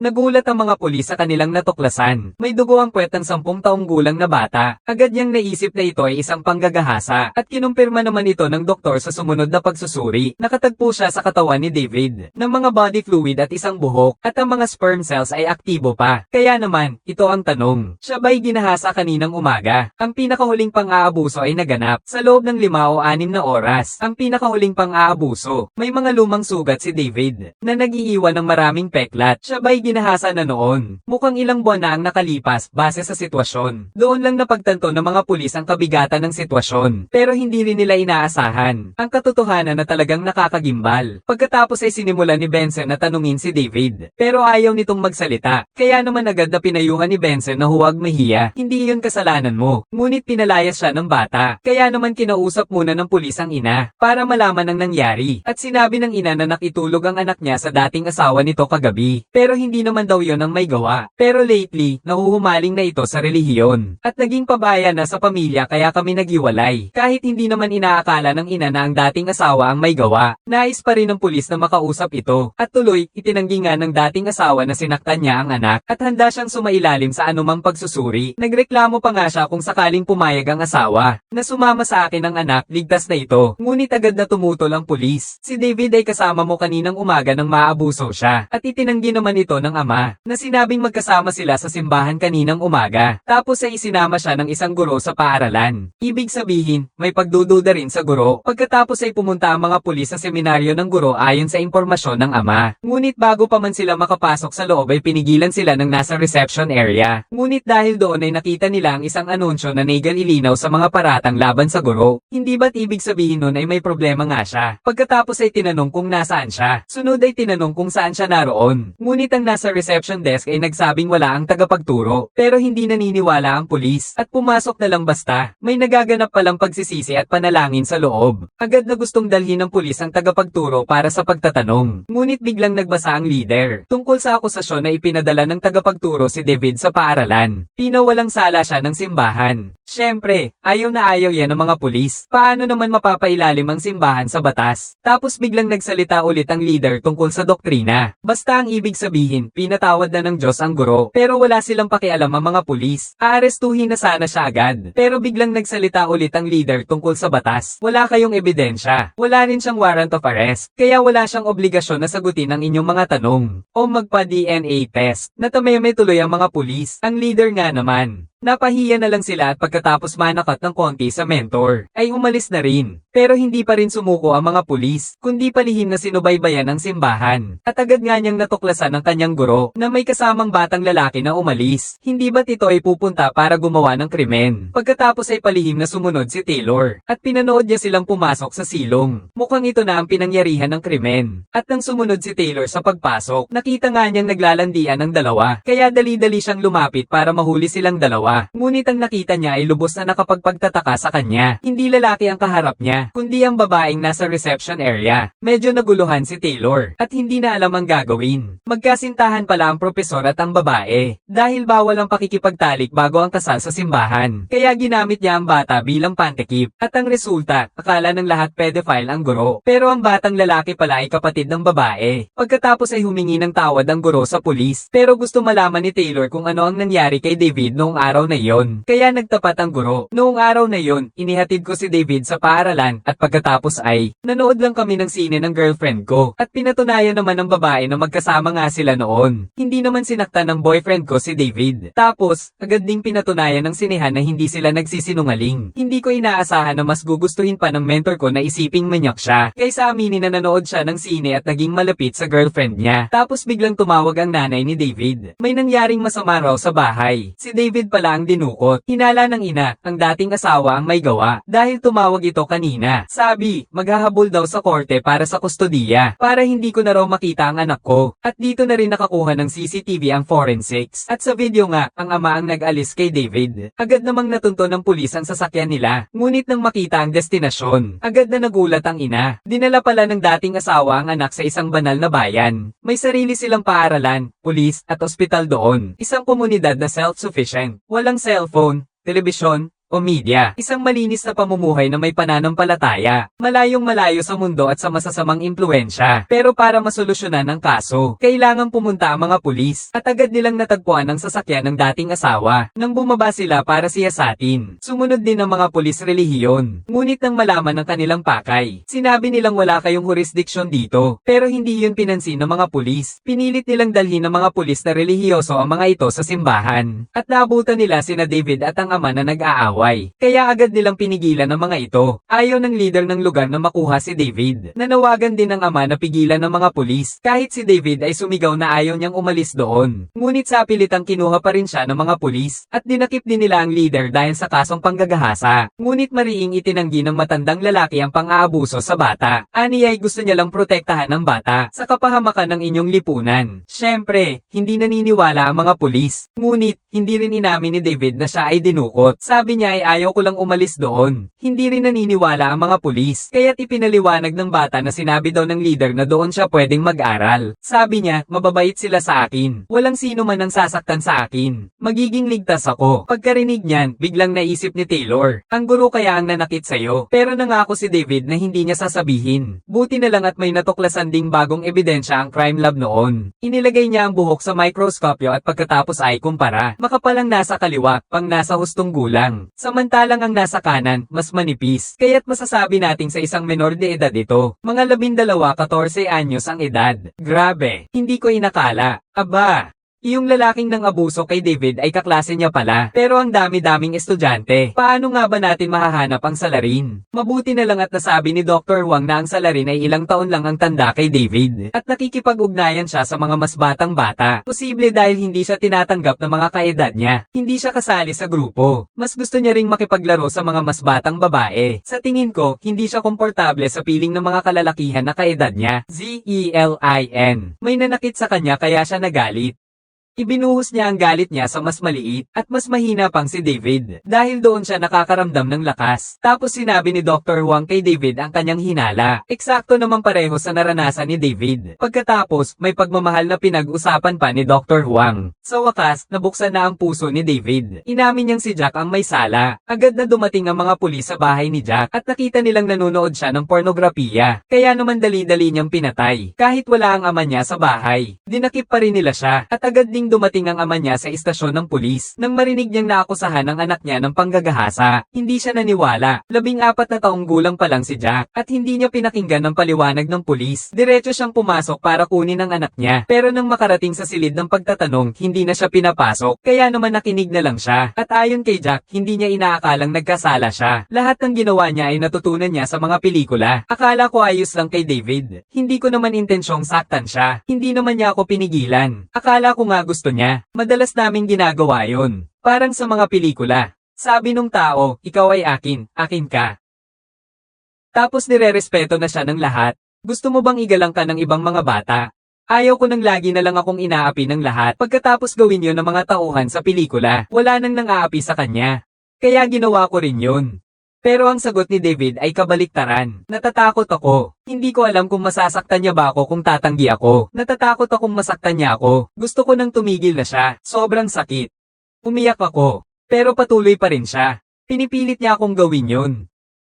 Nagulat ang mga pulis sa kanilang natuklasan. May dugo ang puwet ng 10 taong gulang na bata. Agad niyang naisip na ito ay isang panggagahasa at kinumpirma naman ito ng doktor sa sumunod na pagsusuri. Nakatagpo siya sa katawan ni David ng mga body fluid at isang buhok at ang mga sperm cells ay aktibo pa. Kaya naman, ito ang tanong. Siya ba'y ginahasa kaninang umaga? Ang pinakahuling pang-aabuso ay naganap sa loob ng 5 o 6 na oras. Ang pinakahuling pang-aabuso, may mga lumang sugat si David na nag-iiwan ng maraming peklat. Siya ba'y ginahasa na noon? Mukhang ilang buwan na ang nakalipas base sa sitwasyon. Doon lang napagtanto ng mga pulis ang kabigatan ng sitwasyon. Pero hindi rin nila inaasahan ang katotohanan na talagang nakakagimbal. Pagkatapos ay sinimulan ni Benson na tanungin si David. Pero ayaw nitong magsalita. Kaya naman agad na pinayuhan ni Benson na huwag mahiya. Hindi iyon kasalanan mo. Ngunit pinalayas siya ng bata. Kaya naman kinausap muna ng pulis ang ina para malaman ang nangyari. At sinabi ng ina na nakitulog ang anak niya sa dating asawa nito kagabi. Pero hindi naman daw yon ang may gawa. Pero lately, nahuhumaling na ito sa relihiyon. At naging pabaya na sa pamilya kaya kami naghiwalay. Kahit hindi naman inaakala ng ina na ang dating asawa ang may gawa. Nais pa rin ng pulis na makausap ito. At tuloy, itinanggi nga ng dating asawa na sinaktan niya ang anak. At handa siyang sumailalim sa anumang pagsusuri. Nagreklamo pa nga siya kung sakaling pumayag ang asawa. Na sumama sa akin ang anak, ligtas na ito. Ngunit agad na tumutol ang pulis. Si David ay kasama mo kaninang umaga nang maabuso siya. At itinanggi naman ito ng ama, na sinabing magkasama sila sa simbahan kaninang umaga. Tapos ay isinama siya ng isang guro sa paaralan. Ibig sabihin, may pagdududa rin sa guro. Pagkatapos ay pumunta ang mga pulis sa seminaryo ng guro ayon sa impormasyon ng ama. Ngunit bago pa man sila makapasok sa loob ay pinigilan sila ng nasa reception area. Ngunit dahil doon ay nakita nila ang isang anunsyo na naigal ilinaw sa mga paratang laban sa guro. Hindi ba't ibig sabihin nun ay may problema nga siya? Pagkatapos ay tinanong kung nasaan siya. Sunod ay tinanong kung saan siya naroon. Ngunit ang nasa reception desk ay nagsabing wala ang tagapagturo. Pero hindi naniniwala ang pulis. At pumasok na lang basta. May nagaganap palang pagsisisi at panalangin sa loob. Agad na gustong dalhin ng pulis ang tagapagturo para sa pagtatanong. Ngunit biglang nagbasa ang leader tungkol sa akusasyon na ipinadala ng tagapagturo si David sa paaralan. Pinawalang sala siya ng simbahan. Siyempre, ayaw na ayaw yan ng mga pulis. Paano naman mapapailalim ang simbahan sa batas? Tapos biglang nagsalita ulit ang leader tungkol sa doktrina. Basta ang ibig sabihin, pinatawad na ng Diyos ang guro. Pero wala silang pakialam ang mga pulis. Aarestuhin na sana siya agad. Pero biglang nagsalita ulit ang leader tungkol sa batas. Wala kayong ebidensya. Wala rin siyang warrant of arrest. Kaya wala siyang obligasyon na sagutin ang inyong mga tanong. O magpa-DNA test. Natameme tuloy ang mga pulis. Ang leader nga naman. Napahiya na lang sila at pagkatapos manakat ng konti sa mentor, ay umalis na rin. Pero hindi pa rin sumuko ang mga pulis, kundi palihim na sinubaybayan ang simbahan. At agad nga niyang natuklasan ng kanyang guro na may kasamang batang lalaki na umalis. Hindi ba't ito ay pupunta para gumawa ng krimen? Pagkatapos ay palihim na sumunod si Taylor. At pinanood niya silang pumasok sa silong. Mukhang ito na ang pinangyarihan ng krimen. At nang sumunod si Taylor sa pagpasok, nakita nga niyang naglalandian ang dalawa. Kaya dali-dali siyang lumapit para mahuli silang dalawa. Ngunit ang nakita niya ay lubos na nakapagpagtataka sa kanya. Hindi lalaki ang kaharap niya, kundi ang babaeng nasa reception area. Medyo naguluhan si Taylor, at hindi na alam ang gagawin. Magkasintahan pala ang propesor at ang babae, dahil bawal ang pakikipagtalik bago ang kasal sa simbahan. Kaya ginamit niya ang bata bilang pantekip. At ang resulta, akala ng lahat pedophile ang guro. Pero ang batang lalaki pala ay kapatid ng babae. Pagkatapos ay humingi ng tawad ang guro sa pulis. Pero gusto malaman ni Taylor kung ano ang nangyari kay David noong araw na iyon. Kaya nagtapat ang guro. Noong araw na iyon, inihatid ko si David sa paaralan at pagkatapos ay, nanood lang kami ng sine ng girlfriend ko. At pinatunayan naman ng babae na magkasama nga sila noon. Hindi naman sinaktan ng boyfriend ko si David. Tapos, agad ding pinatunayan ng sinehan na hindi sila nagsisinungaling. Hindi ko inaasahan na mas gugustuhin pa ng mentor ko na isiping manyak siya, kaysa aminin na nanood siya ng sine at naging malapit sa girlfriend niya. Tapos biglang tumawag ang nanay ni David. May nangyaring masama raw sa bahay. Si David pala ang dinukot. Hinala ng ina, ang dating asawa ang may gawa, dahil tumawag ito kanina. Sabi, maghahabol daw sa korte para sa kustodiya, para hindi ko na raw makita ang anak ko. At dito na rin nakakuha ng CCTV ang forensics. At sa video nga, ang ama ang nag-alis kay David. Agad namang natunto ng pulis ang sasakyan nila. Ngunit nang makita ang destinasyon, agad na nagulat ang ina. Dinala pala ng dating asawa ang anak sa isang banal na bayan. May sarili silang paaralan, pulis, at ospital doon. Isang komunidad na self-sufficient. Walang cellphone, telebisyon, o media, isang malinis na pamumuhay na may pananampalataya, malayong malayo sa mundo at sa masasamang impluensya. Pero para masolusyonan ang kaso, kailangang pumunta ang mga pulis, at agad nilang natagpuan ang sasakyan ng dating asawa. Nang bumaba sila para siyasatin, sumunod din ang mga pulis relihiyon. Ngunit nang malaman ng kanilang pakay, sinabi nilang wala kayong jurisdiction dito, pero hindi yun pinansin ng mga pulis. Pinilit nilang dalhin ng mga pulis na relihiyoso ang mga ito sa simbahan, at naabutan nila sina David at ang ama na nag-aaway. Kaya agad nilang pinigilan ang mga ito. Ayaw ng leader ng lugar na makuha si David. Nanawagan din ng ama na pigilan ng mga pulis, kahit si David ay sumigaw na ayaw niyang umalis doon. Ngunit sa pilitang kinuha pa rin siya ng mga pulis, at dinakip din nila ang leader dahil sa kasong panggagahasa. Ngunit mariing itinanggi ng matandang lalaki ang pang-aabuso sa bata. Ani ay gusto niya lang protektahan ng bata sa kapahamakan ng inyong lipunan. Syempre, hindi naniniwala ang mga pulis. Ngunit, hindi rin inamin ni David na siya ay dinukot. Sabi niya ay ayaw ko lang umalis doon. Hindi rin naniniwala ang mga pulis. Kaya't ipinaliwanag ng bata na sinabi daw ng leader na doon siya pwedeng mag-aral. Sabi niya, mababait sila sa akin. Walang sino man ang sasaktan sa akin. Magiging ligtas ako. Pagkarinig niyan, biglang naisip ni Taylor, ang guro kaya ang nanakit sa'yo. Pero nangako si David na hindi niya sasabihin. Buti na lang at may natuklasan ding bagong ebidensya ang crime lab noon. Inilagay niya ang buhok sa microscopyo at pagkatapos ay kumpara. Makapalang nasa kaliwa, pang nasa hustong gulang. Samantalang ang nasa kanan, mas manipis. Kaya't masasabi nating sa isang menor de edad ito. Mga 12-14 anyos ang edad. Grabe, hindi ko inakala. Aba! Yung lalaking nang abuso kay David ay kaklase niya pala. Pero ang dami-daming estudyante. Paano nga ba natin mahahanap ang salarin? Mabuti na lang at nasabi ni Dr. Wang na ang salarin ay ilang taon lang ang tanda kay David. At nakikipag-ugnayan siya sa mga mas batang bata. Posible dahil hindi siya tinatanggap ng mga kaedad niya. Hindi siya kasali sa grupo. Mas gusto niya ring makipaglaro sa mga mas batang babae. Sa tingin ko, hindi siya komportable sa piling ng mga kalalakihan na kaedad niya. Zelin. May nanakit sa kanya kaya siya nagalit. Ibinuhos niya ang galit niya sa mas maliit at mas mahina pang si David dahil doon siya nakakaramdam ng lakas. Tapos sinabi ni Dr. Wang kay David ang kanyang hinala. Eksakto naman pareho sa naranasan ni David. Pagkatapos, may pagmamahal na pinag-usapan pa ni Dr. Wang. Sa wakas, nabuksan na ang puso ni David. Inamin niyang si Jack ang may sala. Agad na dumating ang mga pulis sa bahay ni Jack at nakita nilang nanonood siya ng pornografiya. Kaya naman dali-dali niyang pinatay. Kahit wala ang ama niya sa bahay, dinakip pa rin nila siya at agad dumating ang ama niya sa istasyon ng pulis. Nang marinig niyang naakusahan ng anak niya ng panggagahasa, hindi siya naniwala. 14 na taong gulang pa lang si Jack at hindi niya pinakinggan ng paliwanag ng pulis. Diretso siyang pumasok para kunin ang anak niya. Pero nang makarating sa silid ng pagtatanong, hindi na siya pinapasok. Kaya naman nakinig na lang siya. At ayon kay Jack, hindi niya inaakalang nagkasala siya. Lahat ng ginawa niya ay natutunan niya sa mga pelikula. Akala ko ayos lang kay David. Hindi ko naman intensyong saktan siya. Hindi naman niya ako pinigilan. Akala ko nga gusto niya. Madalas naming ginagawa yon. Parang sa mga pelikula. Sabi nung tao, ikaw ay akin, akin ka. Tapos nirerespeto na siya ng lahat. Gusto mo bang igalang ka ng ibang mga bata? Ayaw ko nang lagi na lang akong inaapi ng lahat. Pagkatapos gawin yon ng mga tauhan sa pelikula, wala nang nang-aapi sa kanya. Kaya ginawa ko rin yun. Pero ang sagot ni David ay kabaliktaran. Natatakot ako. Hindi ko alam kung masasaktan niya ba ako kung tatanggi ako. Natatakot akong masaktan niya ako. Gusto ko nang tumigil na siya. Sobrang sakit. Umiyak ako. Pero patuloy pa rin siya. Pinipilit niya akong gawin yun.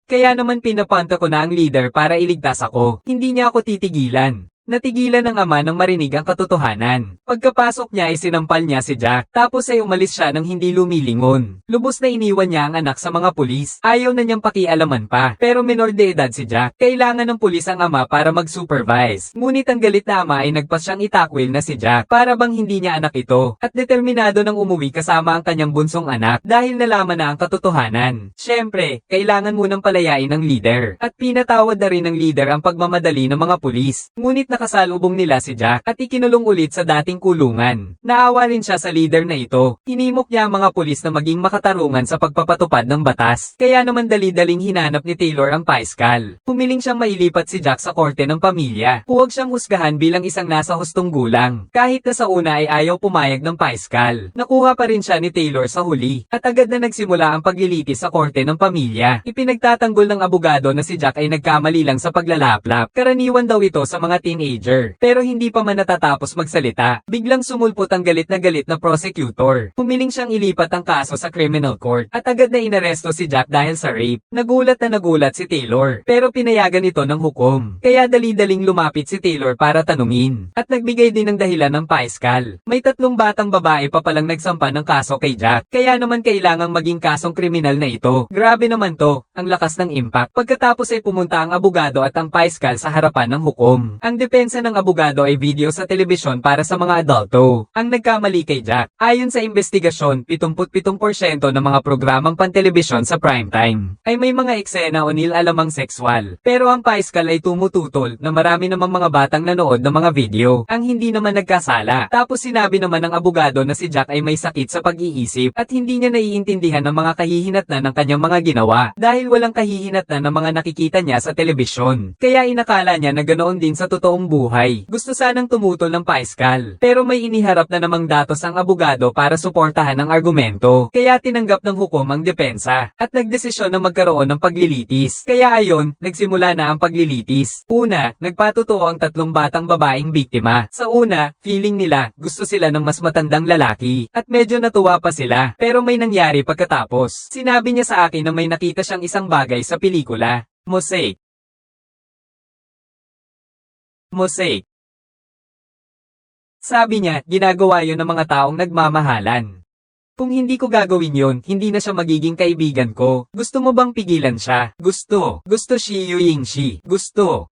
Kaya naman pinapanta ko na ang leader para iligtas ako. Hindi niya ako titigilan. Natigilan ng ama nang marinig ang katotohanan. Pagkapasok niya ay sinampal niya si Jack, tapos ay umalis siya nang hindi lumilingon. Lubos na iniwan niya ang anak sa mga pulis. Ayaw na niyang pakialaman pa. Pero menor de edad si Jack. Kailangan ng pulis ang ama para mag-supervise. Ngunit ang galit na ama ay nagpas siyang itakwil na si Jack para bang hindi niya anak ito. At determinado nang umuwi kasama ang kanyang bunsong anak dahil nalaman na ang katotohanan. Siyempre, kailangan munang palayain ng leader. At pinatawad na rin ng leader ang pagmamadali ng mga pulis. Ngunit nakasalubong nila si Jack at ikinulong ulit sa dating kulungan. Naawa rin siya sa leader na ito. Hinimok niya ang mga pulis na maging makatarungan sa pagpapatupad ng batas. Kaya naman dali-daling hinanap ni Taylor ang paiskal. Humiling siyang mailipat si Jack sa korte ng pamilya. Huwag siyang husgahan bilang isang nasa hustong gulang. Kahit na sa una ay ayaw pumayag ng paiskal. Nakuha pa rin siya ni Taylor sa huli. At agad na nagsimula ang paglilitis sa korte ng pamilya. Ipinagtatanggol ng abogado na si Jack ay nagkamali lang sa paglalaplap. Karaniwan daw ito sa mga teenagers teenager. Pero hindi pa man natatapos magsalita, biglang sumulpot ang galit na prosecutor. Humiling siyang ilipat ang kaso sa criminal court at agad na inaresto si Jack dahil sa rape. Nagulat si Taylor, pero pinayagan ito ng hukom. Kaya dali-daling lumapit si Taylor para tanungin. At nagbigay din ng dahilan ng paiskal. May 3 batang babae pa palang nagsampa ng kaso kay Jack. Kaya naman kailangang maging kasong kriminal na ito. Grabe naman to, ang lakas ng impact. Pagkatapos ay pumunta ang abogado at ang paiskal sa harapan ng hukom. Ang depensa ng abogado ay video sa telebisyon para sa mga adulto. Ang nagkamali kay Jack. Ayon sa investigasyon, 77% ng mga programang pantelebisyon sa primetime ay may mga eksena o nilalamang sexual. Pero ang paiskal ay tumututol na marami namang mga batang nanood ng mga video ang hindi naman nagkasala. Tapos sinabi naman ng abogado na si Jack ay may sakit sa pag-iisip at hindi niya naiintindihan ang mga kahihinatnan ng kanyang mga ginawa dahil walang kahihinatnan ng mga nakikita niya sa telebisyon. Kaya inakala niya na ganoon din sa totoong buhay. Gusto sanang tumutol ng paiskal. Pero may iniharap na namang datos ang abogado para suportahan ang argumento. Kaya tinanggap ng hukom ang depensa at nagdesisyon na magkaroon ng paglilitis. Kaya ayon, nagsimula na ang paglilitis. Una, nagpatotoo ang 3 batang babaeng biktima. Sa una, feeling nila gusto sila ng mas matandang lalaki at medyo natuwa pa sila. Pero may nangyari pagkatapos. Sinabi niya sa akin na may nakita siyang isang bagay sa pelikula. Mosaic. Sabi niya, ginagawa yun ng mga taong nagmamahalan. Kung hindi ko gagawin yun, hindi na siya magiging kaibigan ko. Gusto mo bang pigilan siya? Gusto. Shi Yuyingshi. Gusto.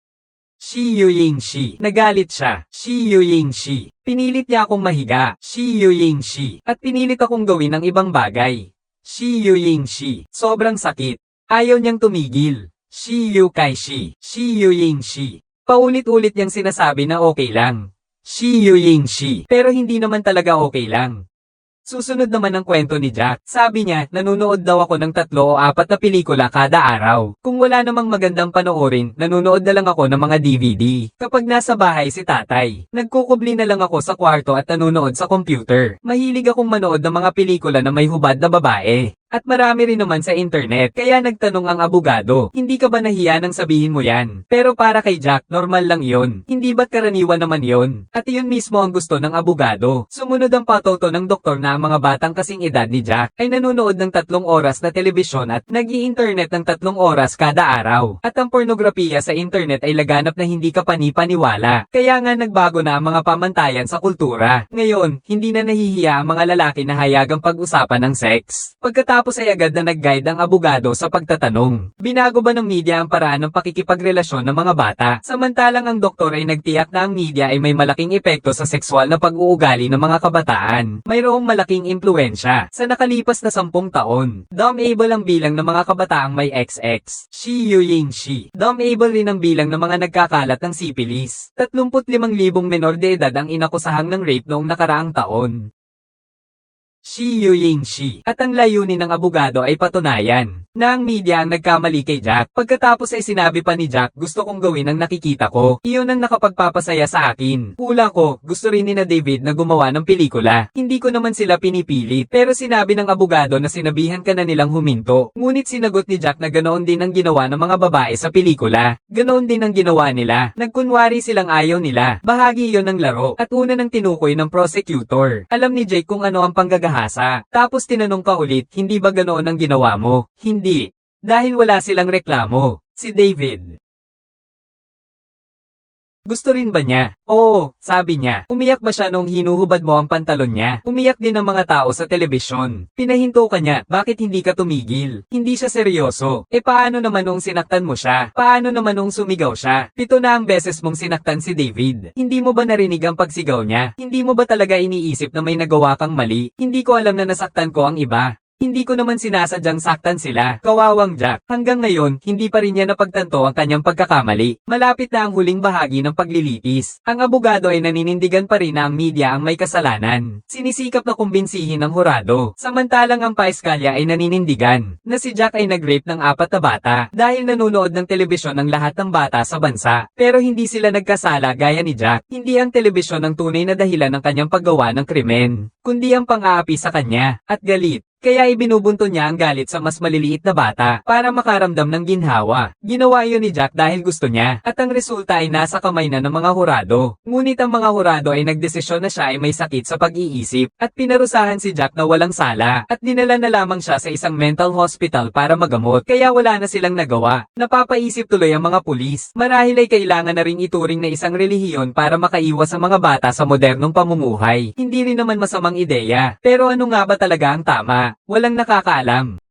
Shi Yuyingshi. Nagalit siya. Shi Yuyingshi. Pinilit niya akong mahiga. Shi Yuyingshi. At pinilit akong gawin ng ibang bagay. Shi Yuyingshi. Sobrang sakit. Ayaw niyang tumigil. Shi Yukaishi. Shi Yuyingshi. Paulit-ulit niyang sinasabi na okay lang. Shi Yuyingshi. Pero hindi naman talaga okay lang. Susunod naman ang kwento ni Jack. Sabi niya, nanunood daw ako ng 3 o 4 na pelikula kada araw. Kung wala namang magandang panoorin, nanunood na lang ako ng mga DVD. Kapag nasa bahay si tatay, nagkukubli na lang ako sa kwarto at nanunood sa computer. Mahilig akong manood ng mga pelikula na may hubad na babae. At marami rin naman sa internet, kaya nagtanong ang abogado, hindi ka ba nahiya nang sabihin mo yan? Pero para kay Jack, normal lang yon. Hindi ba't karaniwan naman yon? At iyon mismo ang gusto ng abogado. Sumunod ang patoto ng doktor na ang mga batang kasing edad ni Jack ay nanonood ng 3 oras na telebisyon at nag-i-internet ng 3 oras kada araw. At ang pornografiya sa internet ay laganap na hindi ka panipaniwala. Kaya nga nagbago na ang mga pamantayan sa kultura. Ngayon, hindi na nahihiya ang mga lalaki na hayagang pag-usapan ng sex. Pagkatapos ay agad na nag-guide ang abogado sa pagtatanong. Binago ba ng media ang paraan ng pakikipagrelasyon ng mga bata? Samantalang ang doktor ay nagtiyak na ang media ay may malaking epekto sa sexual na pag-uugali ng mga kabataan. Mayroong malaking impluensya sa nakalipas na 10 taon. Dumb-able ang bilang ng mga kabataang may XX. Shi Yuyingshi. Dumb-able rin ang bilang ng mga nagkakalat ng sipilis. 35,000 menor de edad ang inakusahang ng rape noong nakaraang taon. Shi Yuyingshi. At ang layunin ng abogado ay patunayan na ang media ang nagkamali kay Jack. Pagkatapos ay sinabi pa ni Jack, gusto kong gawin ang nakikita ko. Iyon ang nakapagpapasaya sa akin. Hula ko, gusto rin ni na David na gumawa ng pelikula. Hindi ko naman sila pinipilit. Pero sinabi ng abogado na sinabihan ka na nilang huminto. Ngunit sinagot ni Jack na ganoon din ang ginawa ng mga babae sa pelikula. Ganoon din ang ginawa nila. Nagkunwari silang ayaw nila. Bahagi iyon ng laro. At una nang tinukoy ng prosecutor. Alam ni Jake kung ano ang panggagahasa. Tapos tinanong pa ulit, hindi ba ganoon ang ginawa mo? Hindi. Dahil wala silang reklamo. Si David. Gusto rin ba niya? Oo, sabi niya. Umiyak ba siya nung hinuhubad mo ang pantalon niya? Umiyak din ang mga tao sa telebisyon. Pinahinto ka niya, bakit hindi ka tumigil? Hindi siya seryoso. E paano naman nung sinaktan mo siya? Paano naman nung sumigaw siya? 7 na ang beses mong sinaktan si David. Hindi mo ba narinig ang pagsigaw niya? Hindi mo ba talaga iniisip na may nagawa kang mali? Hindi ko alam na nasaktan ko ang iba. Hindi ko naman sinasadyang saktan sila. Kawawang Jack. Hanggang ngayon, hindi pa rin niya napagtanto ang kanyang pagkakamali. Malapit na ang huling bahagi ng paglilitis. Ang abogado ay naninindigan pa rin na ang media ang may kasalanan. Sinisikap na kumbinsihin ng hurado. Samantalang ang paiskalya ay naninindigan na si Jack ay nag-rape ng 4 na bata dahil nanonood ng telebisyon ang lahat ng bata sa bansa. Pero hindi sila nagkasala gaya ni Jack. Hindi ang telebisyon ang tunay na dahilan ng kanyang paggawa ng krimen, kundi ang pang-aapi sa kanya at galit Kaya ibinubunto niya ang galit sa mas maliliit na bata para makaramdam ng ginhawa. Ginawa iyon ni Jack dahil gusto niya at ang resulta ay nasa kamay na ng mga hurado. Ngunit ang mga hurado ay nagdesisyon na siya ay may sakit sa pag-iisip at pinarusahan si Jack na walang sala at dinala na lamang siya sa isang mental hospital para magamot kaya wala na silang nagawa. Napapaisip tuloy ang mga pulis. Marahil ay kailangan na ring ituring na isang relihiyon para makaiwas sa mga bata sa modernong pamumuhay. Hindi rin naman masamang ideya. Pero ano nga ba talaga ang tama? Walang nakakaalam.